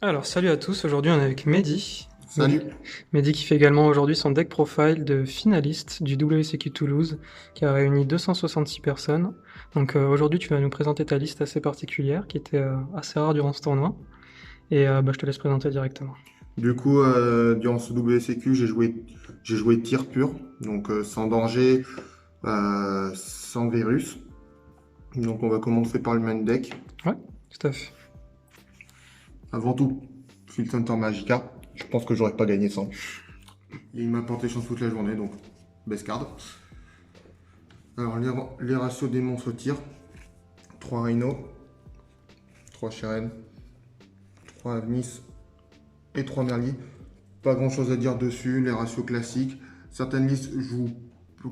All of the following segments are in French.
Alors, salut à tous, aujourd'hui on est avec Mehdi. Salut. Mehdi qui fait également aujourd'hui son deck profile de finaliste du WCQ Toulouse, qui a réuni 266 personnes. Donc aujourd'hui tu vas nous présenter ta liste assez particulière, qui était assez rare durant ce tournoi. Et je te laisse présenter directement. Du coup, durant ce WCQ, j'ai joué tir pur, donc sans danger, sans virus. Donc on va commencer par le main deck. Ouais, tout à fait. Avant tout, Field Center Magica. Je pense que j'aurais pas gagné sans. Et il m'a porté chance toute la journée, donc best card. Alors les ratios des monstres au tir. 3 Rhino, 3 Sheren, 3 Avnis et 3 Merli. Pas grand chose à dire dessus, les ratios classiques. Certaines listes jouent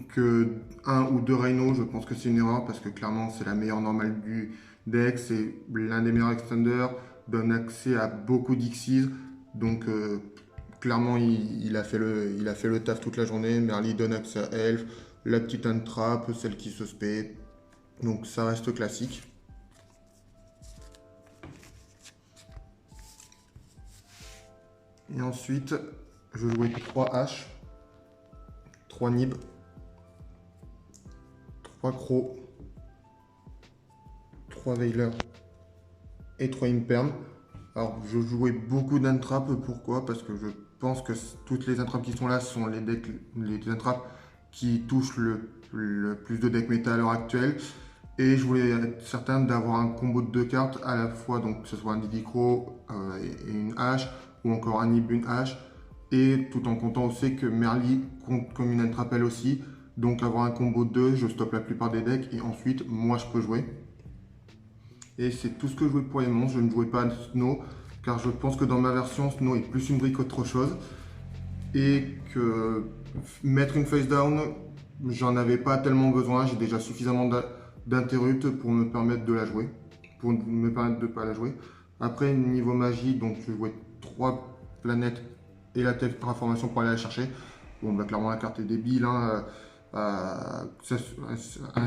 que 1 ou 2 Rhino, je pense que c'est une erreur parce que clairement c'est la meilleure normale du deck, c'est l'un des meilleurs extenders, donne accès à beaucoup d'Xyz, donc clairement il a fait le taf toute la journée. Merli donne accès à Elf, la petite Entrap, celle qui se spé, donc ça reste classique. Et ensuite, je jouais 3 H, 3 Nib, 3 Crocs, 3 Veiler et 3 Imperm. Alors, je jouais beaucoup d'entrappes. Pourquoi? Parce que je pense que toutes les entrappes qui sont là sont les entrappes qui touchent le plus de deck méta à l'heure actuelle. Et je voulais être certain d'avoir un combo de 2 cartes à la fois, donc que ce soit un Diddy Croc et une hache, ou encore un Nib, une hache, et tout en comptant aussi que Merli compte comme une entrap elle aussi. Donc avoir un combo de 2, je stoppe la plupart des decks et ensuite moi je peux jouer. Et c'est tout ce que je jouais pour les monstres, je ne jouais pas Snow car je pense que dans ma version Snow est plus une brique qu'autre chose. Et que mettre une face down, j'en avais pas tellement besoin, j'ai déjà suffisamment d'interrupt pour me permettre de la jouer, pour me permettre de ne pas la jouer. Après niveau magie, donc je jouais 3 planètes et la terraformation pour aller la chercher. Bon bah clairement la carte est débile, hein. Un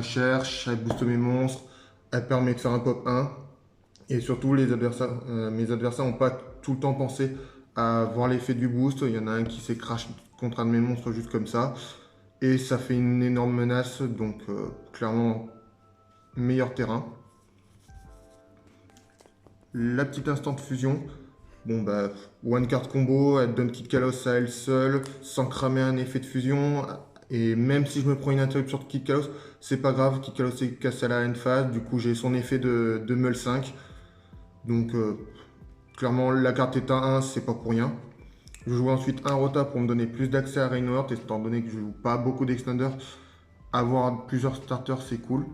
cherche, elle booste mes monstres, elle permet de faire un pop 1. Et surtout mes adversaires n'ont pas tout le temps pensé à voir l'effet du boost. Il y en a un qui s'est crash contre un de mes monstres juste comme ça. Et ça fait une énorme menace, donc clairement meilleur terrain. La petite instant fusion. Bon bah, one card combo, elle donne Kid Kalos à elle seule, sans cramer un effet de fusion. Et même si je me prends une interruption de Kid Kalos, c'est pas grave, Kid Kalos est cassé à la end phase, du coup j'ai son effet de Meul 5. Donc clairement la carte est à 1, c'est pas pour rien. Je joue ensuite un Rota pour me donner plus d'accès à Reinhardt, étant donné que je joue pas beaucoup d'extenders. Avoir plusieurs starters c'est cool.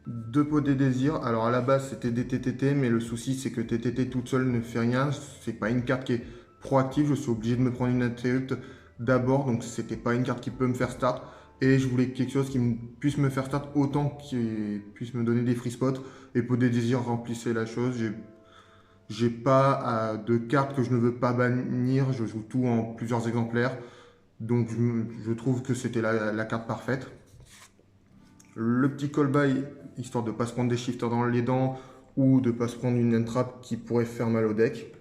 2 pots des désirs. Alors à la base c'était des TTT, mais le souci c'est que TTT toute seule ne fait rien. C'est pas une carte qui est proactive. Je suis obligé de me prendre une interrupt d'abord, donc c'était pas une carte qui peut me faire start. Et je voulais quelque chose qui puisse me faire start autant qu'il puisse me donner des free spots. Et pot des désirs remplissait la chose. J'ai pas de cartes que je ne veux pas bannir. Je joue tout en plusieurs exemplaires. Donc je trouve que c'était la carte parfaite. Le petit call-by, histoire de ne pas se prendre des shifters dans les dents ou de ne pas se prendre une entrap qui pourrait faire mal au deck.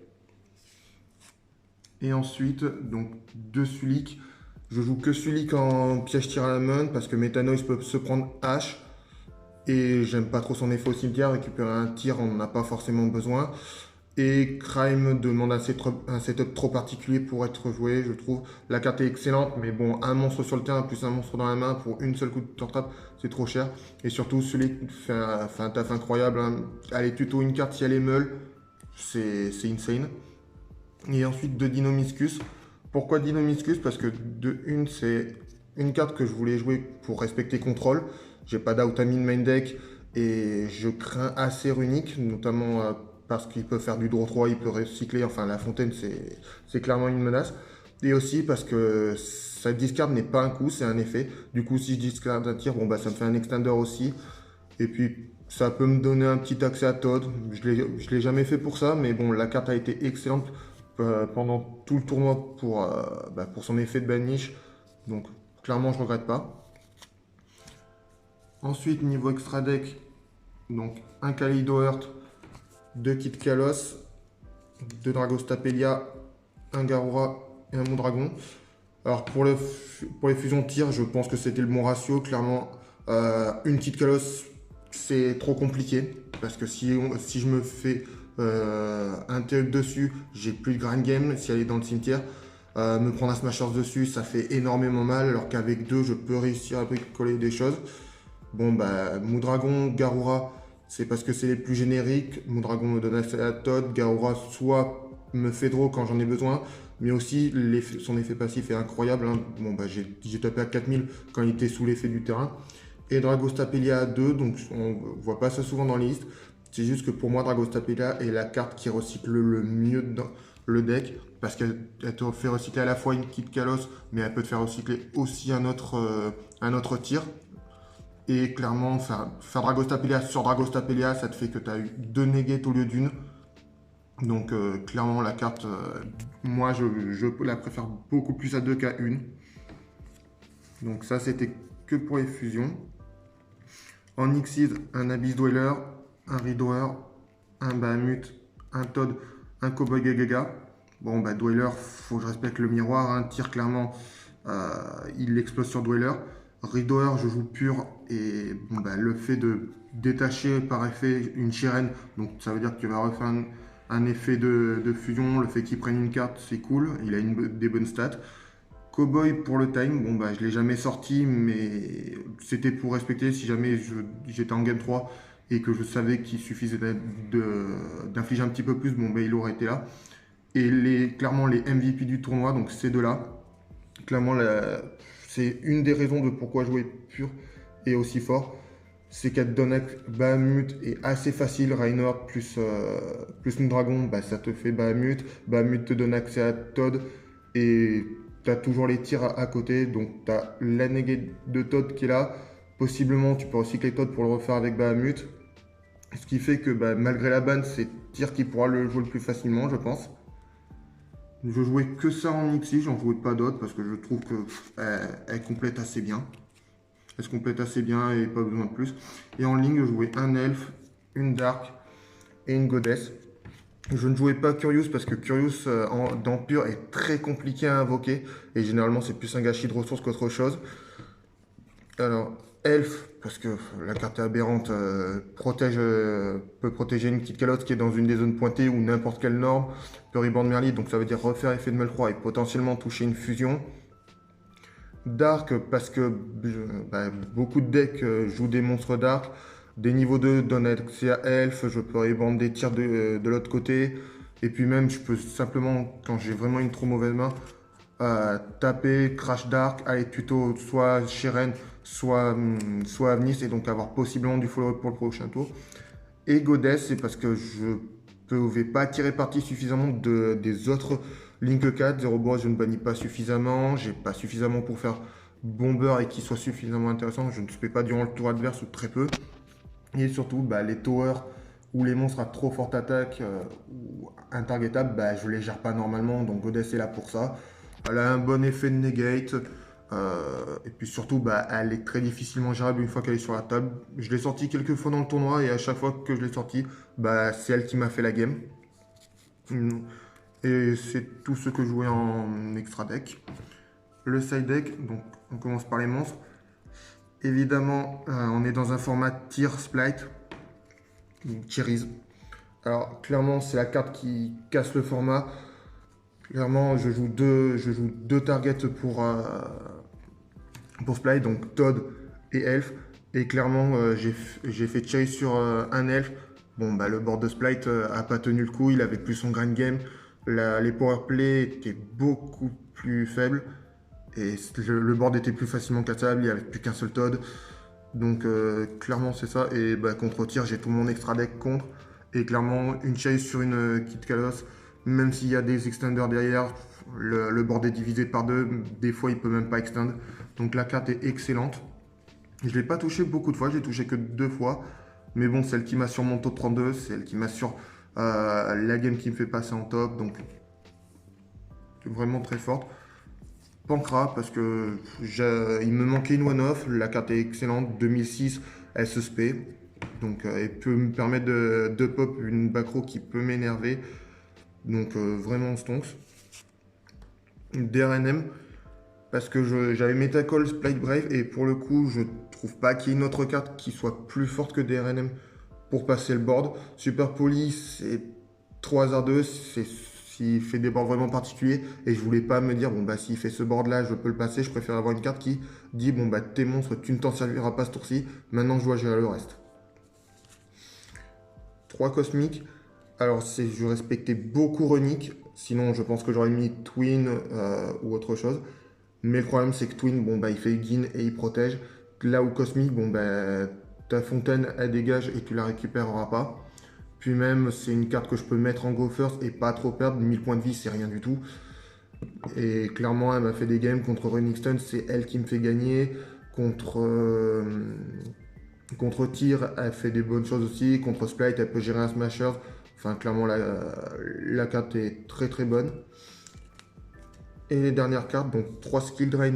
Et ensuite, donc 2 Sulik. Je joue que Sulik en piège tir à la main parce que Metanoise peut se prendre H. Et j'aime pas trop son effet au cimetière. Récupérer un tir, on n'en a pas forcément besoin. Et Crime demande un setup trop particulier pour être joué, je trouve. La carte est excellente, mais bon, un monstre sur le terrain plus un monstre dans la main pour une seule coup de tortap, c'est trop cher. Et surtout, celui qui fait un taf incroyable, hein. Allez, tuto une carte si elle est meule, c'est insane. Et ensuite, de Dinomiscus. Pourquoi Dinomiscus? Parce que de une, c'est une carte que je voulais jouer pour respecter contrôle. J'ai pas d'Outamine main deck et je crains assez Runic, notamment parce qu'il peut faire du draw 3, il peut recycler, enfin la fontaine c'est clairement une menace. Et aussi parce que sa discard n'est pas un coup, c'est un effet. Du coup si je discard un tir, bon bah ça me fait un extender aussi. Et puis ça peut me donner un petit accès à Todd. Je l'ai jamais fait pour ça, mais bon la carte a été excellente pendant tout le tournoi pour son effet de banish. Donc clairement je regrette pas. Ensuite niveau extra deck, Donc un Kaleido Heart, 2 Kit Kalos, 2 Dragostapelia, un Garura et un Mondragon. Alors pour les fusions tir, je pense que c'était le bon ratio. Clairement, une Kit Kalos, c'est trop compliqué. Parce que si je me fais un TL dessus, j'ai plus de grind game si elle est dans le cimetière. Me prendre un Smashers dessus, ça fait énormément mal. Alors qu'avec 2, je peux réussir à bricoler des choses. Bon, bah, Mondragon, Garura, c'est parce que c'est les plus génériques. Mondragon me donne accès à Todd. Garura, soit me fait draw quand j'en ai besoin, mais aussi son effet passif est incroyable. Hein. Bon, bah, j'ai tapé à 4000 quand il était sous l'effet du terrain. Et Dragostapelia à 2, donc on voit pas ça souvent dans les listes. C'est juste que pour moi, Dragostapelia est la carte qui recycle le mieux dans le deck, parce qu'elle te fait recycler à la fois une Kit Kalos, mais elle peut te faire recycler aussi un autre tir. Et clairement, faire Dragostapelia sur Dragostapelia, ça te fait que tu as eu 2 negates au lieu d'une. Donc clairement, la carte, moi, je la préfère beaucoup plus à 2 qu'à 1. Donc ça, c'était que pour les fusions. En Xyz, un Abyss Dweller, un Redoer, un Bahamut, un Todd, un Cowboy Gagaga. Bon, bah Dweller, faut que je respecte le miroir. Un tir, clairement, il explose sur Dweller. Redoer, je joue pur et bon, bah, le fait de détacher par effet une Shireen, donc ça veut dire que tu vas refaire un effet de fusion. Le fait qu'il prenne une carte, c'est cool, il a des bonnes stats. Cowboy pour le time, bon bah je l'ai jamais sorti, mais c'était pour respecter si jamais j'étais en game 3 et que je savais qu'il suffisait d'infliger un petit peu plus, bon bah il aurait été là. Et clairement les MVP du tournoi, donc ces deux-là, clairement c'est une des raisons de pourquoi jouer pur et aussi fort. C'est qu'elle donne Bahamut est assez facile, Reinhardt plus Mondragon, bah ça te fait Bahamut. Bahamut te donne accès à Todd et tu as toujours les tirs à côté, donc tu as la negate de Todd qui est là. Possiblement, tu peux recycler Todd pour le refaire avec Bahamut. Ce qui fait que bah, malgré la ban, c'est Tyr qui pourra le jouer le plus facilement, je pense. Je jouais que ça en XI, j'en jouais pas d'autres parce que je trouve qu'elle complète assez bien. Elle se complète assez bien et pas besoin de plus. Et en ligne, je jouais un Elf, une Dark et une Goddess. Je ne jouais pas Curious parce que Curious dans Pure est très compliqué à invoquer et généralement c'est plus un gâchis de ressources qu'autre chose. Alors, Elf, parce que la carte est aberrante, peut protéger une petite calotte qui est dans une des zones pointées ou n'importe quelle norme, peut reborn Merly, donc ça veut dire refaire effet de Malfroid et potentiellement toucher une fusion. Dark, parce que bah, beaucoup de decks jouent des monstres Dark. Des niveaux 2 donnent accès à Elf, je peux reborn des tirs de l'autre côté. Et puis même, je peux simplement, quand j'ai vraiment une trop mauvaise main, taper Crash Dark, aller tuto soit Shireen, soit Avnis, et donc avoir possiblement du follow-up pour le prochain tour. Et Goddess, c'est parce que je ne pouvais pas tirer parti suffisamment des autres Link 4. Zero Boss, je ne bannis pas suffisamment, j'ai pas suffisamment pour faire Bomber et qu'il soit suffisamment intéressant, je ne spé pas durant le tour adverse ou très peu. Et surtout, bah, les towers où les monstres à trop forte attaque ou intargetable, bah, je les gère pas normalement, donc Goddess est là pour ça. Elle a un bon effet de negate. Et puis surtout, bah, elle est très difficilement gérable une fois qu'elle est sur la table. Je l'ai sortie quelques fois dans le tournoi et à chaque fois que je l'ai sortie, bah, c'est elle qui m'a fait la game. Et c'est tout ce que je jouais en extra deck. Le side deck, donc on commence par les monstres. Évidemment, on est dans un format tier splite, tierise. Alors clairement, c'est la carte qui casse le format. Clairement, je joue deux targets pour Split, donc Todd et Elf. Et clairement, j'ai fait chase sur un Elf. Bon, bah, le board de Split a pas tenu le coup, il avait plus son grind game. Les powerplay étaient beaucoup plus faibles. Et le board était plus facilement cassable, il n'y avait plus qu'un seul Todd. Donc clairement, c'est ça. Et bah, contre tir, j'ai tout mon extra deck contre. Et clairement, une chase sur une Kit Kalos, même s'il y a des extenders derrière, le board est divisé par deux. Des fois, il peut même pas extend. Donc la carte est excellente. Je ne l'ai pas touché beaucoup de fois, j'ai touché que 2 fois. Mais bon, celle qui m'assure mon top 32, c'est elle qui m'assure la game qui me fait passer en top. Donc vraiment très forte. Pancra, parce que il me manquait une one-off. La carte est excellente. 2006, elle se spé. Donc, et peut me permettre de pop une backrow qui peut m'énerver. Donc, vraiment stonks. DRNM, parce que j'avais Metacall, Splite Brave, et pour le coup, je trouve pas qu'il y ait une autre carte qui soit plus forte que DRNM pour passer le board. Super Poly, c'est trop hasardeux, s'il fait des boards vraiment particuliers, et je voulais pas me dire, bon bah s'il fait ce board là, je peux le passer, je préfère avoir une carte qui dit, bon bah tes monstres, tu ne t'en serviras pas ce tour-ci, maintenant je dois gérer le reste. 3 cosmiques, alors je respectais beaucoup Runic, sinon je pense que j'aurais mis Twin ou autre chose. Mais le problème, c'est que Twin, bon, bah, il fait Gin et il protège. Là où Cosmic, bon, bah, ta fontaine, elle dégage et tu la récupéreras pas. Puis même, c'est une carte que je peux mettre en go first et pas trop perdre. 1000 points de vie, c'est rien du tout. Et clairement, elle m'a fait des games contre Running Stun, c'est elle qui me fait gagner. Contre Tyr, elle fait des bonnes choses aussi. Contre Splite, elle peut gérer un Smasher. Enfin, clairement, la carte est très très bonne. Et les dernières cartes, donc 3 Skill Drain,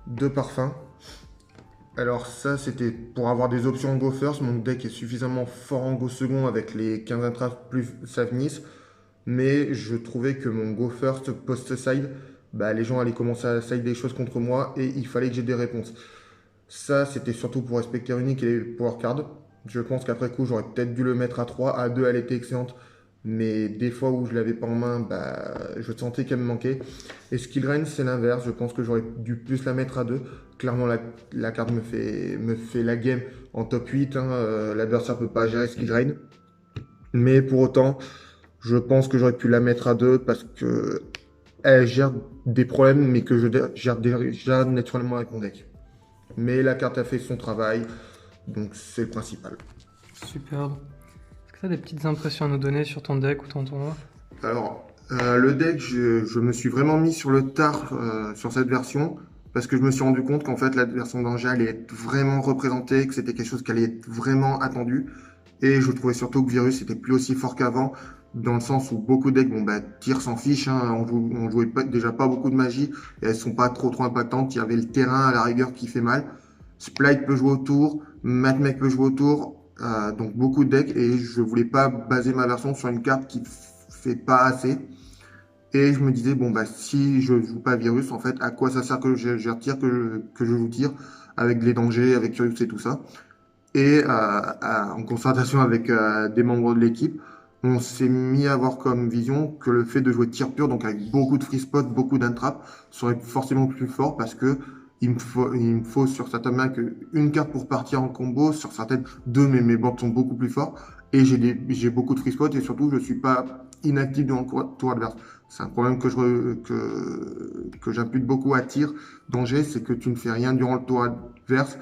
2 parfums. Alors ça, c'était pour avoir des options en Go First. Mon deck est suffisamment fort en Go Second avec les 15 entraves plus Savnis. Mais je trouvais que mon Go First post-side, bah, les gens allaient commencer à side des choses contre moi et il fallait que j'ai des réponses. Ça, c'était surtout pour respecter Unique et les Power Cards. Je pense qu'après coup, j'aurais peut-être dû le mettre à 3. À 2, elle était excellente. Mais des fois où je l'avais pas en main, bah, je sentais qu'elle me manquait. Et Skill Drain, c'est l'inverse. Je pense que j'aurais dû plus la mettre à 2. Clairement, la carte me fait la game en top 8. Hein. L'adversaire peut pas gérer Skill Drain. Mais pour autant, je pense que j'aurais pu la mettre à 2 parce que elle gère des problèmes, mais que je gère déjà naturellement avec mon deck. Mais la carte a fait son travail, donc c'est le principal. Superbe. Est-ce que tu as des petites impressions à nous donner sur ton deck ou ton tournoi? Alors, le deck, je me suis vraiment mis sur le tard sur cette version parce que je me suis rendu compte qu'en fait la version d'Angers allait être vraiment représentée, que c'était quelque chose qui allait être vraiment attendu. Et je trouvais surtout que Virus était plus aussi fort qu'avant, dans le sens où beaucoup de decks, bon bah, Tyr s'en fiche, hein, on jouait déjà pas beaucoup de magie, et elles sont pas trop impactantes, il y avait le terrain à la rigueur qui fait mal. Splite peut jouer autour, Matmec peut jouer autour, donc beaucoup de decks, et je voulais pas baser ma version sur une carte qui fait pas assez. Et je me disais, bon bah si je joue pas Virus, en fait, à quoi ça sert que je retire, que je joue Tyr, avec les dangers, avec Curious et tout ça. Et en concertation avec des membres de l'équipe, on s'est mis à avoir comme vision que le fait de jouer tir pur, donc avec beaucoup de free spot, beaucoup d'intrap, serait forcément plus fort parce que il me faut sur certaines mains une carte pour partir en combo, sur certaines deux, mais mes boards sont beaucoup plus forts. Et j'ai beaucoup de free spot et surtout je ne suis pas inactif dans le tour adverse. C'est un problème que j'impute beaucoup à tir danger, c'est que tu ne fais rien durant le tour adverse.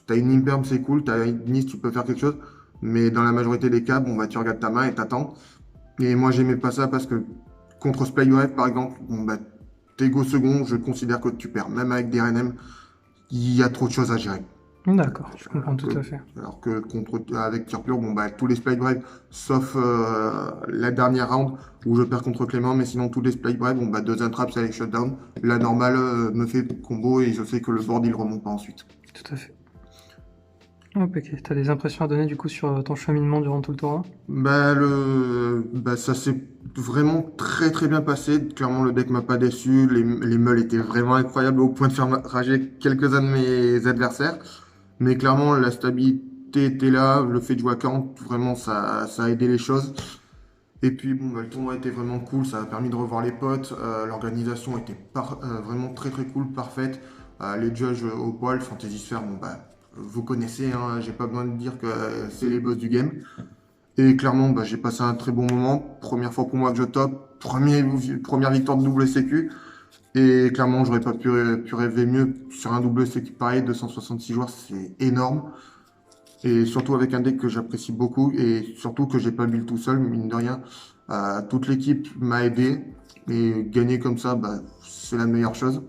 T'as une imperm, c'est cool, t'as une nice, tu peux faire quelque chose, mais dans la majorité des cas, bon bah tu regardes ta main et t'attends. Et moi j'aimais pas ça parce que contre Splaywave par exemple, bon bah t'es go second, je considère que tu perds. Même avec des RNM, il y a trop de choses à gérer. D'accord, je comprends tout à fait. Alors que avec tir pur, bon bah tous les Splaybrave, sauf la dernière round où je perds contre Clément, mais sinon tous les Splaybrave, bon bah deux intraps avec shutdown. La normale me fait combo et je sais que le board il remonte pas ensuite. Tout à fait. Hop, ok. T'as des impressions à donner du coup sur ton cheminement durant tout le tournoi? Ça s'est vraiment très très bien passé. Clairement, le deck m'a pas déçu. Les meules étaient vraiment incroyables au point de faire rager quelques-uns de mes adversaires. Mais clairement, la stabilité était là. Le fait de jouer à 40, vraiment, ça a aidé les choses. Et puis, bon, bah, le tournoi était vraiment cool. Ça a permis de revoir les potes. L'organisation était vraiment très très cool, parfaite. Les judges au poil, Fantasy Sphere, bon, bah, vous connaissez, hein, j'ai pas besoin de dire que c'est les boss du game. Et clairement, bah, j'ai passé un très bon moment. Première fois pour moi que je top. Première victoire de double sécu. Et clairement, j'aurais pas pu rêver mieux sur un double sécu pareil. 266 joueurs, c'est énorme. Et surtout avec un deck que j'apprécie beaucoup. Et surtout que j'ai pas build tout seul, mine de rien. Toute l'équipe m'a aidé. Et gagner comme ça, bah, c'est la meilleure chose.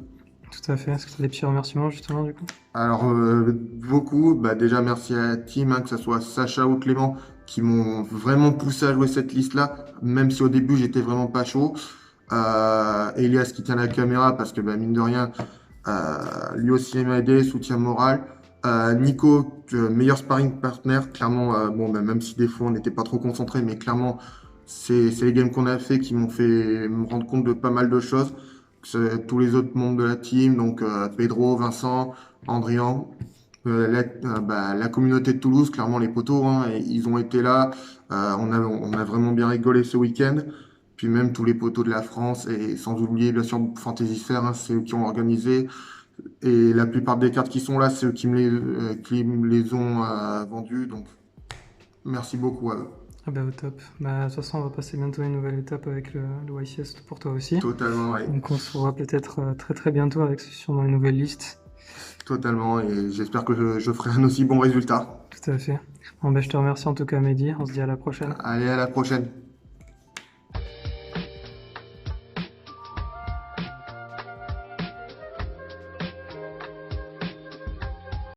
Tout à fait. Est-ce que tu as des petits remerciements justement du coup? Alors, beaucoup. Bah, déjà, merci à la team, hein, que ce soit Sacha ou Clément, qui m'ont vraiment poussé à jouer cette liste-là, même si au début, j'étais vraiment pas chaud. Elias qui tient la caméra, parce que, bah, mine de rien, lui aussi m'a aidé, soutien moral. Nico, meilleur sparring partner, clairement, bon, bah, même si des fois on n'était pas trop concentrés, mais clairement, c'est les games qu'on a fait qui m'ont fait me rendre compte de pas mal de choses. Tous les autres membres de la team, donc Pedro, Vincent, Andrian, la communauté de Toulouse, clairement les potos, hein, et ils ont été là. On a vraiment bien rigolé ce week-end. Puis même tous les potos de la France, et sans oublier bien sûr Fantasy Fair, hein, c'est eux qui ont organisé. Et la plupart des cartes qui sont là, c'est eux qui me les ont vendues. Donc, merci beaucoup à eux. Ah bah au top. Bah, de toute façon, on va passer bientôt à une nouvelle étape avec le YCS pour toi aussi. Totalement, ouais. Donc on se revoit peut-être très très bientôt avec sûrement une nouvelle liste. Totalement. Et j'espère que je ferai un aussi bon résultat. Tout à fait. Bon bah je te remercie en tout cas Mehdi, on se dit à la prochaine. Allez, à la prochaine.